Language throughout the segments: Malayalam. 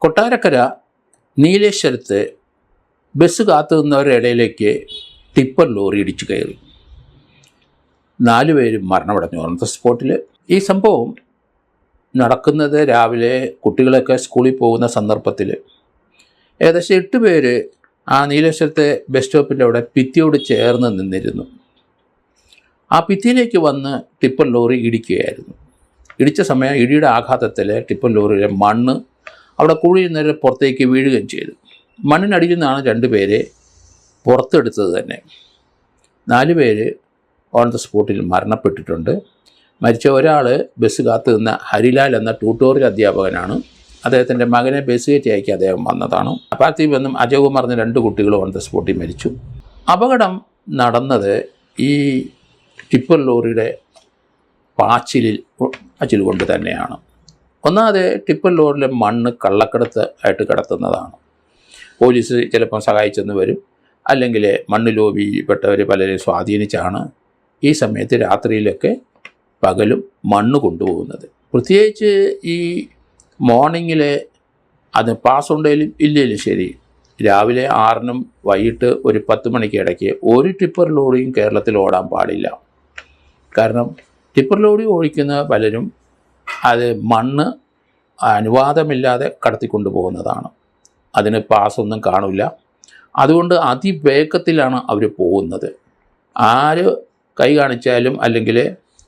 കൊട്ടാരക്കര നീലേശ്വരത്ത് ബസ് കാത്തു നിന്നവരുടെ ഇടയിലേക്ക് ടിപ്പർ ലോറി ഇടിച്ചു കയറി. 4 പേരും മരണമടഞ്ഞു ഓൺ ദ സ്പോട്ടിൽ. ഈ സംഭവം നടക്കുന്നത് രാവിലെ കുട്ടികളൊക്കെ സ്കൂളിൽ പോകുന്ന സന്ദർഭത്തിൽ. ഏകദേശം 8 പേര് ആ നീലേശ്വരത്തെ ബസ് സ്റ്റോപ്പിൻ്റെ അവിടെ ഭിത്തിയോട് ചേർന്ന് നിന്നിരുന്നു. ആ ഭിത്തിയിലേക്ക് വന്ന് ടിപ്പർ ലോറി ഇടിക്കുകയായിരുന്നു. ഇടിച്ച സമയം ഇടിയുടെ ആഘാതത്തിൽ ടിപ്പർ ലോറിയിലെ മണ്ണ് അവിടെ കുഴിയിൽ നിന്ന് പുറത്തേക്ക് വീഴുകയും ചെയ്തു. മണ്ണിനടിയിൽ നിന്നാണ് 2 പേരെ പുറത്തെടുത്തത് തന്നെ. 4 പേര് ഓൺ ദ സ്പോട്ടിൽ മരണപ്പെട്ടിട്ടുണ്ട്. മരിച്ച ഒരാൾ ബസ് കാത്തു നിന്ന ഹരിലാൽ എന്ന ട്യൂട്ടോറിയൽ അധ്യാപകനാണ്. അദ്ദേഹത്തിൻ്റെ മകനെ ബസ് കയറ്റി അയക്കി അദ്ദേഹം വന്നതാണ്. പാർട്ടിയിൽ നിന്നും അജയകുമാർ എന്ന 2 കുട്ടികൾ ഓൺ ദ സ്പോട്ടിൽ മരിച്ചു. അപകടം നടന്നത് ഈ ടിപ്പർ ലോറിയുടെ പാച്ചിൽ കൊണ്ട് തന്നെയാണ്. ഒന്നാമത് ടിപ്പർ ലോറിയിലെ മണ്ണ് കള്ളക്കടത്ത് ആയിട്ട് കിടത്തുന്നതാണ്. പോലീസ് ചിലപ്പം സഹായിച്ചെന്ന് വരും, അല്ലെങ്കിൽ മണ്ണ് ലോബിയിൽപ്പെട്ടവർ പലരെ സ്വാധീനിച്ചാണ് ഈ സമയത്ത് രാത്രിയിലൊക്കെ പകലും മണ്ണ് കൊണ്ടുപോകുന്നത്. പ്രത്യേകിച്ച് ഈ മോർണിംഗിൽ അത് പാസ് ഉണ്ടെങ്കിലും ഇല്ലെങ്കിലും ശരി, രാവിലെ 6-നും വൈകിട്ട് ഒരു 10 മണിക്ക് ഇടയ്ക്ക് ഒരു ടിപ്പർ ലോറിയും കേരളത്തിൽ ഓടാൻ പാടില്ല. കാരണം ടിപ്പർ ലോറി ഓടിക്കുന്ന പലരും അത് മണ്ണ് അനുവാദമില്ലാതെ കടത്തിക്കൊണ്ടു പോകുന്നതാണ്. അതിന് പാസ്സൊന്നും കാണില്ല. അതുകൊണ്ട് അതിവേഗത്തിലാണ് അവർ പോകുന്നത്. ആര് കൈ കാണിച്ചാലും അല്ലെങ്കിൽ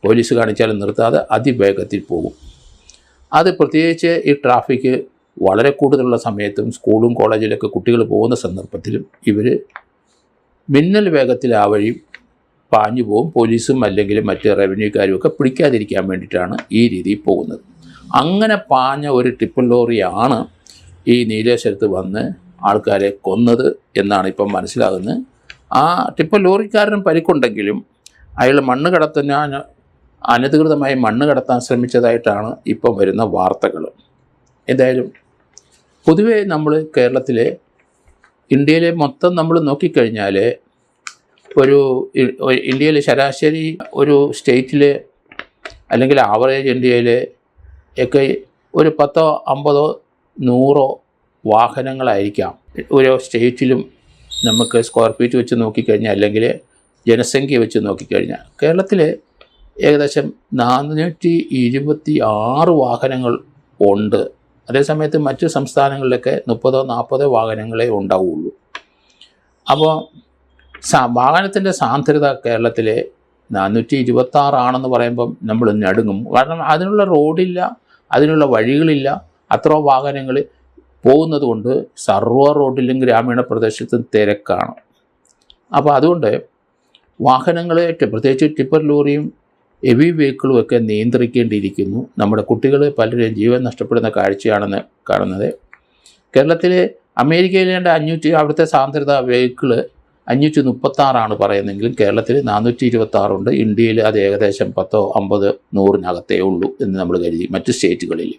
പോലീസ് കാണിച്ചാലും നിർത്താതെ അതിവേഗത്തിൽ പോകും. അത് പ്രത്യേകിച്ച് ഈ ട്രാഫിക്ക് വളരെ കൂടുതലുള്ള സമയത്തും സ്കൂളും കോളേജിലൊക്കെ കുട്ടികൾ പോകുന്ന സന്ദർഭത്തിലും ഇവർ മിന്നൽ വേഗത്തിൽ ആ വഴി പാഞ്ഞു പോകും. പോലീസും അല്ലെങ്കിൽ മറ്റ് റവന്യൂക്കാരും ഒക്കെ പിടിക്കാതിരിക്കാൻ വേണ്ടിയിട്ടാണ് ഈ രീതിയിൽ പോകുന്നത്. അങ്ങനെ പാഞ്ഞ ഒരു ടിപ്പർ ലോറിയാണ് ഈ നീലേശ്വരത്ത് വന്ന് ആൾക്കാരെ കൊന്നത് എന്നാണ് ഇപ്പം മനസ്സിലാകുന്നത്. ആ ടിപ്പർ ലോറിക്കാരനും പരിക്കുണ്ടെങ്കിലും അയാൾ മണ്ണ് കടത്താൻ അനധികൃതമായി മണ്ണ് കടത്താൻ ശ്രമിച്ചതായിട്ടാണ് ഇപ്പം വരുന്ന വാർത്തകൾ. എന്തായാലും പൊതുവേ നമ്മൾ കേരളത്തിലെ ഇന്ത്യയിലെ മൊത്തം നമ്മൾ നോക്കിക്കഴിഞ്ഞാൽ ഇന്ത്യയിൽ ശരാശരി ഒരു സ്റ്റേറ്റിൽ അല്ലെങ്കിൽ ആവറേജ് ഇന്ത്യയിൽ ഒക്കെ ഒരു 10, 50, 100 വാഹനങ്ങളായിരിക്കാം ഓരോ സ്റ്റേറ്റിലും. നമുക്ക് സ്ക്വയർ ഫീറ്റ് വെച്ച് നോക്കിക്കഴിഞ്ഞാൽ അല്ലെങ്കിൽ ജനസംഖ്യ വെച്ച് നോക്കിക്കഴിഞ്ഞാൽ കേരളത്തിൽ ഏകദേശം 426 വാഹനങ്ങൾ ഉണ്ട്. അതേസമയത്ത് മറ്റ് സംസ്ഥാനങ്ങളിലൊക്കെ 30, 40 വാഹനങ്ങളെ ഉണ്ടാവുകയുള്ളൂ. അപ്പോൾ വാഹനത്തിൻ്റെ സാന്ദ്രത കേരളത്തിൽ 426 ആണെന്ന് പറയുമ്പം നമ്മൾ നടുങ്ങും. കാരണം അതിനുള്ള റോഡില്ല, അതിനുള്ള വഴികളില്ല. അത്ര വാഹനങ്ങൾ പോകുന്നത് കൊണ്ട് സർവ്വ റോഡിലും ഗ്രാമീണ പ്രദേശത്തും തിരക്കാണ്. അപ്പോൾ അതുകൊണ്ട് വാഹനങ്ങളെ പ്രത്യേകിച്ച് ടിപ്പർ ലോറിയും ഹെവി വെഹിക്കിളും ഒക്കെ നിയന്ത്രിക്കേണ്ടിയിരിക്കുന്നു. നമ്മുടെ കുട്ടികൾ പലരും ജീവൻ നഷ്ടപ്പെടുന്ന കാഴ്ചയാണെന്ന് കാണുന്നത്. കേരളത്തിൽ അമേരിക്കയിലെ 500 അവിടുത്തെ സാന്ദ്രത വെഹിക്കിൾ 536 പറയുന്നെങ്കിലും കേരളത്തിൽ 426 ഉണ്ട്. ഇന്ത്യയിൽ അത് ഏകദേശം 10, 50, 100-നകത്തേ ഉള്ളൂ എന്ന് നമ്മൾ കരുതി മറ്റ് സ്റ്റേറ്റുകളിൽ.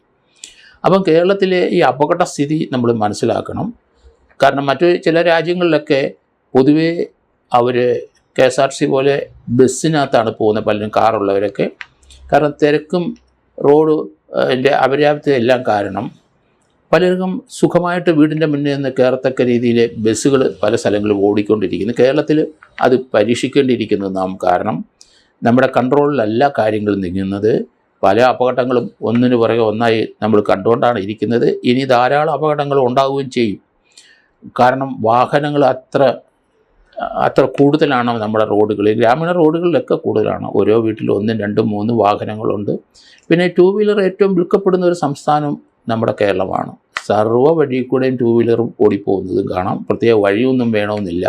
അപ്പം കേരളത്തിലെ ഈ അപകട സ്ഥിതി നമ്മൾ മനസ്സിലാക്കണം. കാരണം മറ്റ് ചില രാജ്യങ്ങളിലൊക്കെ പൊതുവേ അവർ KSRTC പോലെ ബസ്സിനകത്താണ് പോകുന്നത്, പലരും കാറുള്ളവരൊക്കെ. കാരണം തിരക്കും റോഡിൻ്റെ അപര്യാപ്തത എല്ലാം കാരണം പലർക്കും സുഖമായിട്ട് വീടിൻ്റെ മുന്നിൽ നിന്ന് കയറത്തക്ക രീതിയിൽ ബസ്സുകൾ പല സ്ഥലങ്ങളിൽ ഓടിക്കൊണ്ടിരിക്കുന്നു. കേരളത്തിൽ അത് പരീക്ഷിക്കേണ്ടിയിരിക്കുന്നു നാം. കാരണം നമ്മുടെ കൺട്രോളിലല്ല കാര്യങ്ങൾ നീങ്ങുന്നത്. പല അപകടങ്ങളും ഒന്നിനു പുറകെ ഒന്നായി നമ്മൾ കണ്ടുകൊണ്ടാണ് ഇരിക്കുന്നത്. ഇനി ധാരാളം അപകടങ്ങൾ ഉണ്ടാവുകയും ചെയ്യും. കാരണം വാഹനങ്ങൾ അത്ര കൂടുതലാണ് നമ്മുടെ റോഡുകളിൽ. ഗ്രാമീണ റോഡുകളിലൊക്കെ കൂടുതലാണ്. ഓരോ വീട്ടിലും 1, 2, 3 വാഹനങ്ങളുണ്ട്. പിന്നെ 2 വീലർ ഏറ്റവും വിൽക്കപ്പെടുന്ന ഒരു സംസ്ഥാനം നമ്മുടെ കേരളമാണ്. സർവ്വ വഴി കൂടെയും 2 വീലറും ഓടിപ്പോകുന്നതും കാണാം. പ്രത്യേക വഴിയൊന്നും വേണമെന്നില്ല,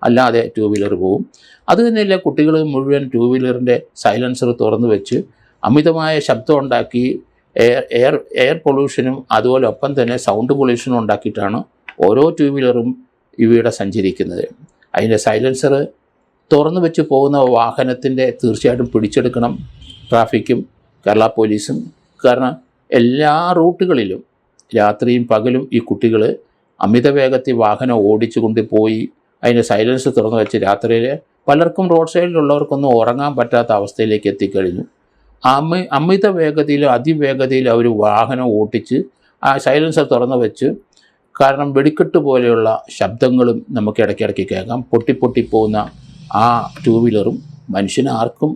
അല്ലാതെ 2 വീലർ പോകും. അതുതന്നെയല്ല, കുട്ടികൾ മുഴുവൻ 2 വീലറിൻ്റെ സൈലൻസർ തുറന്നു വെച്ച് അമിതമായ ശബ്ദം ഉണ്ടാക്കി എയർ പൊല്യൂഷനും അതുപോലെ ഒപ്പം തന്നെ സൗണ്ട് പൊല്യൂഷനും ഉണ്ടാക്കിയിട്ടാണ് ഓരോ 2 വീലറും ഇവയുടെ സഞ്ചരിക്കുന്നത്. അതിൻ്റെ സൈലൻസർ തുറന്നു വെച്ച് പോകുന്ന വാഹനത്തിൻ്റെ തീർച്ചയായിട്ടും പിടിച്ചെടുക്കണം ട്രാഫിക്കും കേരള പോലീസും. കാരണം എല്ലാ റൂട്ടുകളിലും രാത്രിയും പകലും ഈ കുട്ടികൾ അമിത വേഗത്തിൽ വാഹനം ഓടിച്ചു കൊണ്ടുപോയി അതിൻ്റെ സൈലൻസ് തുറന്നു വെച്ച് രാത്രിയിൽ പലർക്കും റോഡ് സൈഡിലുള്ളവർക്കൊന്നും ഉറങ്ങാൻ പറ്റാത്ത അവസ്ഥയിലേക്ക് എത്തിക്കഴിഞ്ഞു. അമിത വേഗതയിലും അതിവേഗതയിലും അവർ വാഹനം ഓടിച്ച് ആ സൈലൻസർ തുറന്ന് വെച്ച്, കാരണം വെടിക്കെട്ട് പോലെയുള്ള ശബ്ദങ്ങളും നമുക്ക് ഇടയ്ക്കിടയ്ക്ക് കേൾക്കാം. പൊട്ടിപ്പോകുന്ന ആ ടൂ വീലറും മനുഷ്യന് ആർക്കും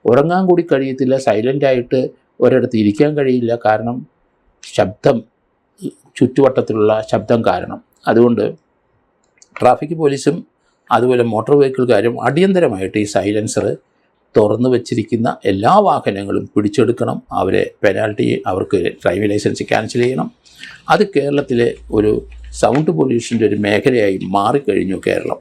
ഉറങ്ങാൻ കൂടി കഴിയത്തില്ല, സൈലൻ്റായിട്ട് ഒരിടത്ത് ഇരിക്കാൻ കഴിയില്ല, കാരണം ശബ്ദം, ചുറ്റുവട്ടത്തിലുള്ള ശബ്ദം കാരണം. അതുകൊണ്ട് ട്രാഫിക് പോലീസും അതുപോലെ മോട്ടോർ വെഹിക്കിൾക്കാരും അടിയന്തരമായിട്ട് ഈ സൈലൻസർ തുറന്നു വച്ചിരിക്കുന്ന എല്ലാ വാഹനങ്ങളും പിടിച്ചെടുക്കണം. അവർക്ക് ഡ്രൈവിംഗ് ലൈസൻസ് ക്യാൻസൽ ചെയ്യണം. അത് കേരളത്തിലെ ഒരു സൗണ്ട് പൊല്യൂഷൻ്റെ ഒരു മേഖലയായി മാറിക്കഴിഞ്ഞു കേരളം.